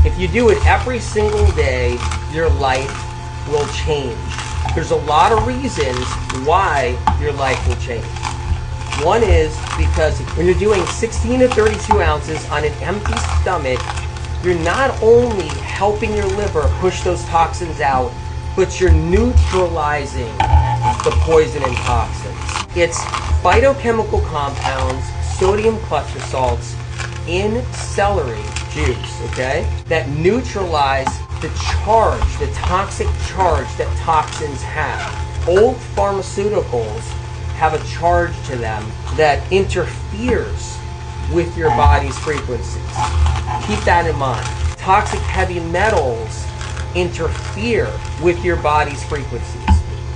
If you do it every single day, your life will change. There's a lot of reasons why your life will change. One is because when you're doing 16 to 32 ounces on an empty stomach, you're not only helping your liver push those toxins out, but you're neutralizing the poison and toxins. It's phytochemical compounds, sodium cluster salts in celery juice, okay, that neutralize the charge, the toxic charge that toxins have. Old pharmaceuticals have a charge to them that interferes with your body's frequencies. Keep that in mind. Toxic heavy metals interfere with your body's frequencies,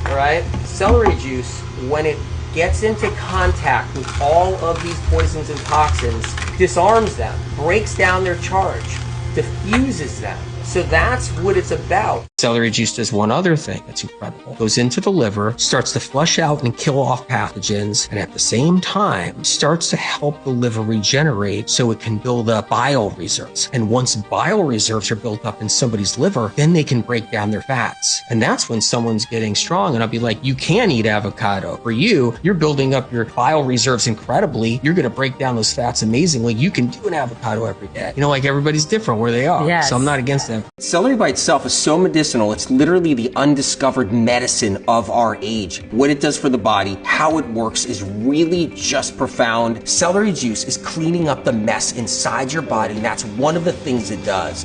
all right? Celery juice, when it gets into contact with all of these poisons and toxins, disarms them, breaks down their charge, diffuses them. So that's what it's about. Celery juice does one other thing that's incredible. Goes into the liver, starts to flush out and kill off pathogens, and at the same time starts to help the liver regenerate so it can build up bile reserves. And once bile reserves are built up in somebody's liver, then they can break down their fats. And that's when someone's getting strong. And I'll be like, you can eat avocado. For you, you're building up your bile reserves incredibly. You're going to break down those fats amazingly. You can do an avocado every day. You know, like everybody's different where they are. Yes. So I'm not against that. Celery by itself is so medicinal. It's literally the undiscovered medicine of our age. What it does for the body, how it works is really just profound. Celery juice is cleaning up the mess inside your body, and that's one of the things it does.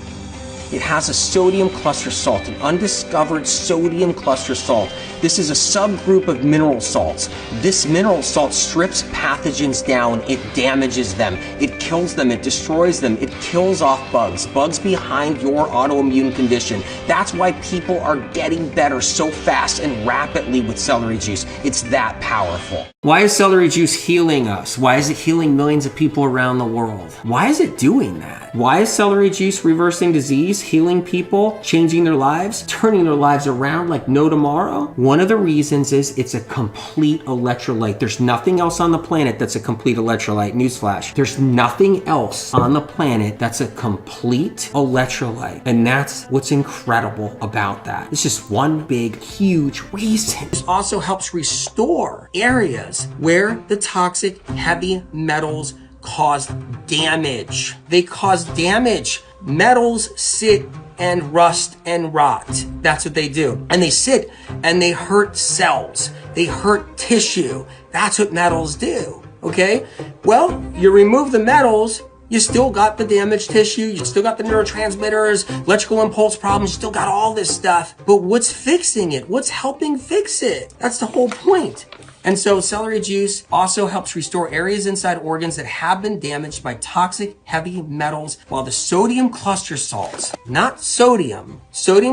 It has a sodium cluster salt, an undiscovered sodium cluster salt. This is a subgroup of mineral salts. This mineral salt strips pathogens down, it damages them, it kills them, it destroys them, it kills off bugs behind your autoimmune condition. That's why people are getting better so fast and rapidly with celery juice. It's that powerful. Why is celery juice healing us? Why is it healing millions of people around the world? Why is it doing that? Why is celery juice reversing disease, healing people, changing their lives, turning their lives around like no tomorrow? One of the reasons is it's a complete electrolyte. There's nothing else on the planet that's a complete electrolyte. Newsflash. There's nothing else on the planet that's a complete electrolyte. And that's what's incredible about that. It's just one big, huge reason. This also helps restore areas where the toxic heavy metals cause damage. They cause damage. Metals sit and rust and rot. That's what they do. And they sit and they hurt cells. They hurt tissue. That's what metals do. Okay? Well, you remove the metals, you still got the damaged tissue, you still got the neurotransmitters, electrical impulse problems, you still got all this stuff. But what's fixing it? What's helping fix it? That's the whole point. And so celery juice also helps restore areas inside organs that have been damaged by toxic heavy metals, while the sodium cluster salts, not sodium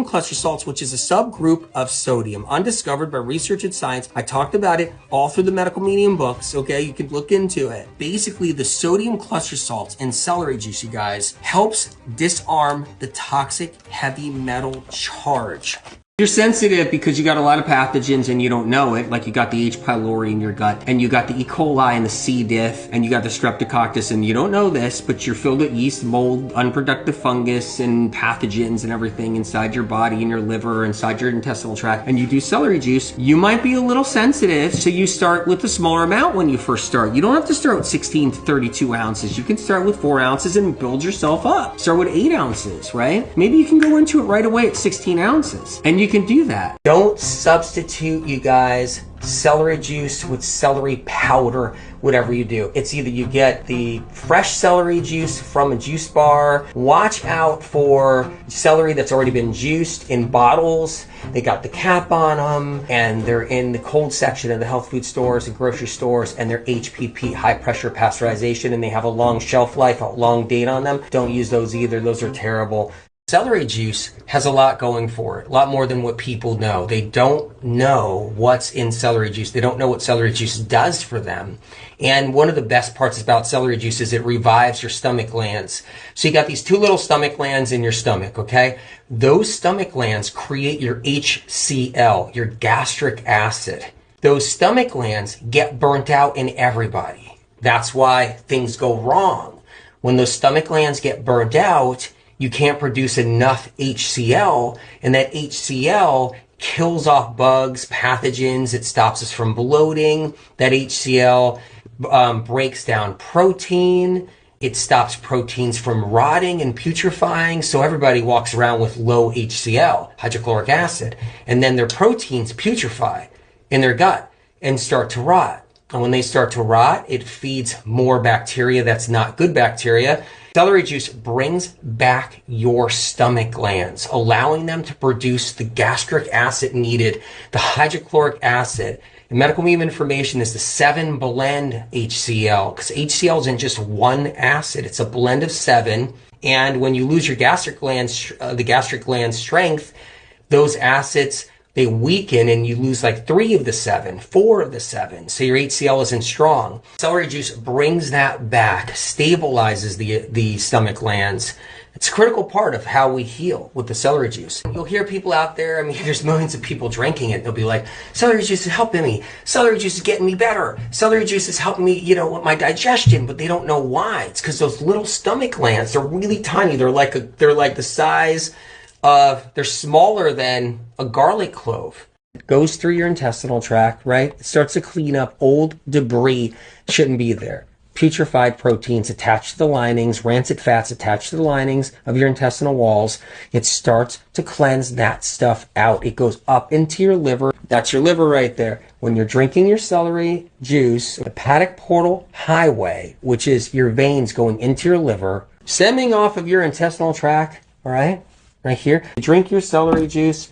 cluster salts, which is a subgroup of sodium, undiscovered by research and science. I talked about it all through the medical medium books, okay? You can look into it. Basically, the sodium cluster salts in celery juice, you guys, helps disarm the toxic heavy metal charge. You're sensitive because you got a lot of pathogens and you don't know it, like you got the H. pylori in your gut, and you got the E. coli and the C. diff, and you got the streptococcus, and you don't know this, but you're filled with yeast, mold, unproductive fungus, and pathogens and everything inside your body, in your liver, inside your intestinal tract, and you do celery juice. You might be a little sensitive, so you start with a smaller amount when you first start. You don't have to start with 16 to 32 ounces. You can start with 4 ounces and build yourself up. Start with 8 ounces, right? Maybe you can go into it right away at 16 ounces, and you can do that. Don't substitute, you guys, celery juice with celery powder, whatever you do. It's either you get the fresh celery juice from a juice bar. Watch out for celery that's already been juiced in bottles. They got the cap on them, and they're in the cold section of the health food stores and grocery stores, and they're HPP, high pressure pasteurization, and they have a long shelf life, a long date on them. Don't use those either. Those are terrible. Celery juice has a lot going for it, a lot more than what people know. They don't know what's in celery juice. They don't know what celery juice does for them. And one of the best parts about celery juice is it revives your stomach glands. So you got these two little stomach glands in your stomach, okay? Those stomach glands create your HCl, your gastric acid. Those stomach glands get burnt out in everybody. That's why things go wrong. When those stomach glands get burnt out, you can't produce enough HCl, and that HCl kills off bugs, pathogens. It stops us from bloating. That HCl breaks down protein. It stops proteins from rotting and putrefying. So everybody walks around with low HCl, hydrochloric acid, and then their proteins putrefy in their gut and start to rot. And when they start to rot, it feeds more bacteria that's not good bacteria. Celery juice brings back your stomach glands, allowing them to produce the gastric acid needed, the hydrochloric acid. The medical meme information is the 7-blend HCl, because HCl isn't just one acid, it's a blend of 7. And when you lose your gastric glands, the gastric gland strength, those acids, they weaken and you lose like 3 of the 7, 4 of the 7. So your HCl isn't strong. Celery juice brings that back, stabilizes the stomach glands. It's a critical part of how we heal with the celery juice. You'll hear people out there, I mean, there's millions of people drinking it. They'll be like, celery juice is helping me. Celery juice is getting me better. Celery juice is helping me, with my digestion, but they don't know why. It's because those little stomach glands, they're really tiny. They're like the size of, they're smaller than a garlic clove. It goes through your intestinal tract, right? It starts to clean up old debris shouldn't be there. Putrefied proteins attached to the linings, rancid fats attached to the linings of your intestinal walls. It starts to cleanse that stuff out. It goes up into your liver. That's your liver right there. When you're drinking your celery juice, the hepatic portal highway, which is your veins going into your liver, stemming off of your intestinal tract, all right? Right here, you drink your celery juice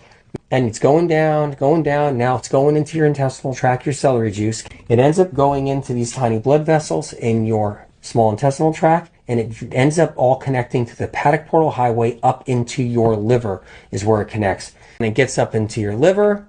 and it's going down. Now it's going into your intestinal tract, your celery juice. It ends up going into these tiny blood vessels in your small intestinal tract, and it ends up all connecting to the hepatic portal highway up into your liver is where it connects. And it gets up into your liver.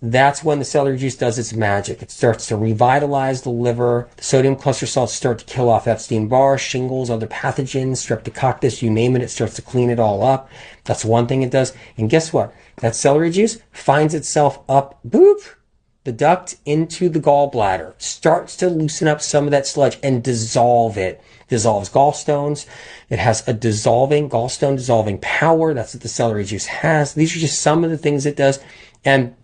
That's when the celery juice does its magic. It starts to revitalize the liver. The sodium cluster salts start to kill off Epstein-Barr, shingles, other pathogens, streptococcus, you name it. It starts to clean it all up. That's one thing it does. And guess what? That celery juice finds itself up, the duct into the gallbladder, starts to loosen up some of that sludge and dissolve it. Dissolves gallstones. It has a gallstone dissolving power. That's what the celery juice has. These are just some of the things it does. And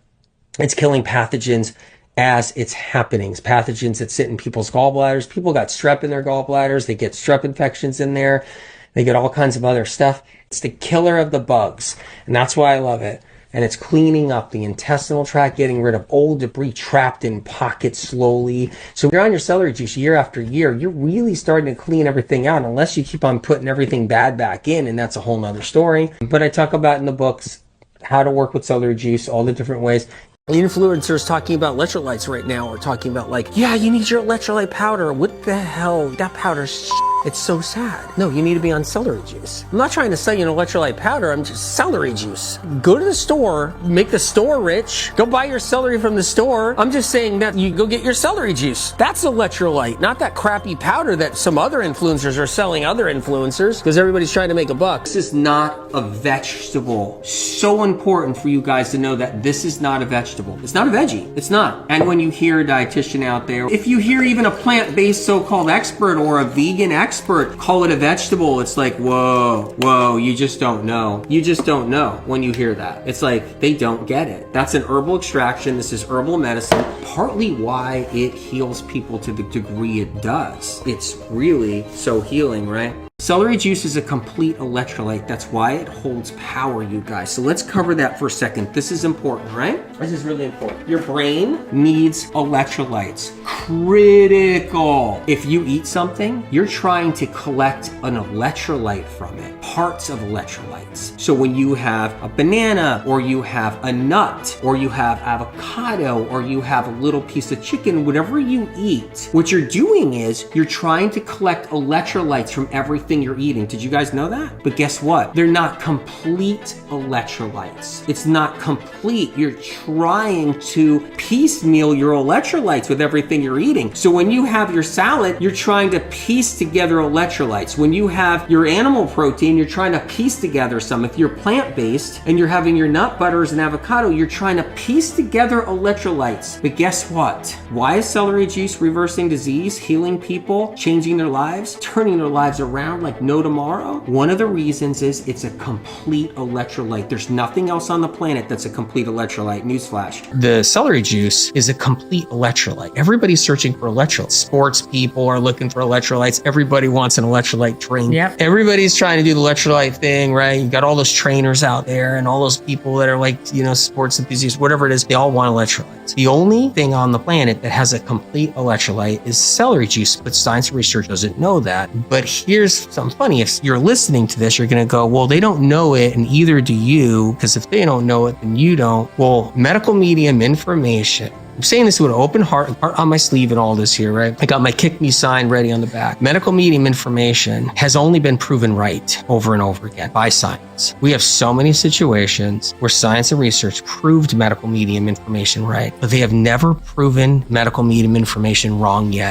it's killing pathogens as it's happening. Pathogens that sit in people's gallbladders. People got strep in their gallbladders. They get strep infections in there. They get all kinds of other stuff. It's the killer of the bugs. And that's why I love it. And it's cleaning up the intestinal tract, getting rid of old debris trapped in pockets slowly. So if you're on your celery juice year after year, you're really starting to clean everything out, unless you keep on putting everything bad back in, and that's a whole nother story. But I talk about in the books how to work with celery juice, all the different ways. Influencers talking about electrolytes right now are talking about like, yeah, you need your electrolyte powder. What the hell? That powder's it's so sad. No, you need to be on celery juice. I'm not trying to sell you an electrolyte powder. I'm just celery juice. Go to the store, make the store rich. Go buy your celery from the store. I'm just saying that you go get your celery juice. That's electrolyte, not that crappy powder that some other influencers are selling other influencers because everybody's trying to make a buck. This is not a vegetable. So important for you guys to know that this is not a vegetable. It's not a veggie. It's not. And when you hear a dietitian out there, if you hear even a plant-based so-called expert or a vegan expert call it a vegetable, it's like, whoa, you just don't know. You just don't know when you hear that. It's like, they don't get it. That's an herbal extraction. This is herbal medicine. Partly why it heals people to the degree it does. It's really so healing, right? Celery juice is a complete electrolyte. That's why it holds power, you guys. So let's cover that for a second. This is important, right? This is really important. Your brain needs electrolytes. Critical. If you eat something, you're trying to collect an electrolyte from it. Parts of electrolytes. So when you have a banana, or you have a nut, or you have avocado, or you have a little piece of chicken, whatever you eat, what you're doing is you're trying to collect electrolytes from everything you're eating. Did you guys know that? But guess what? They're not complete electrolytes. It's not complete. You're trying to piecemeal your electrolytes with everything you're eating. So when you have your salad, you're trying to piece together electrolytes. When you have your animal protein, you're trying to piece together some. If you're plant-based and you're having your nut butters and avocado, you're trying to piece together electrolytes. But guess what? Why is celery juice reversing disease, healing people, changing their lives, turning their lives around? like no tomorrow? One of the reasons is it's a complete electrolyte. There's nothing else on the planet that's a complete electrolyte. Newsflash. The celery juice is a complete electrolyte. Everybody's searching for electrolytes. Sports people are looking for electrolytes. Everybody wants an electrolyte drink. Yep. Everybody's trying to do the electrolyte thing, right? You got all those trainers out there and all those people that are like, sports enthusiasts, whatever it is, they all want electrolytes. The only thing on the planet that has a complete electrolyte is celery juice, but science and research doesn't know that. But here's something funny. If you're listening to this, you're going to go, well, they don't know it, and either do you, because if they don't know it, then you don't. Well, medical medium information. I'm saying this with an open heart on my sleeve and all this here, right? I got my kick me sign ready on the back. Medical medium information has only been proven right over and over again by science. We have so many situations where science and research proved medical medium information right, but they have never proven medical medium information wrong yet.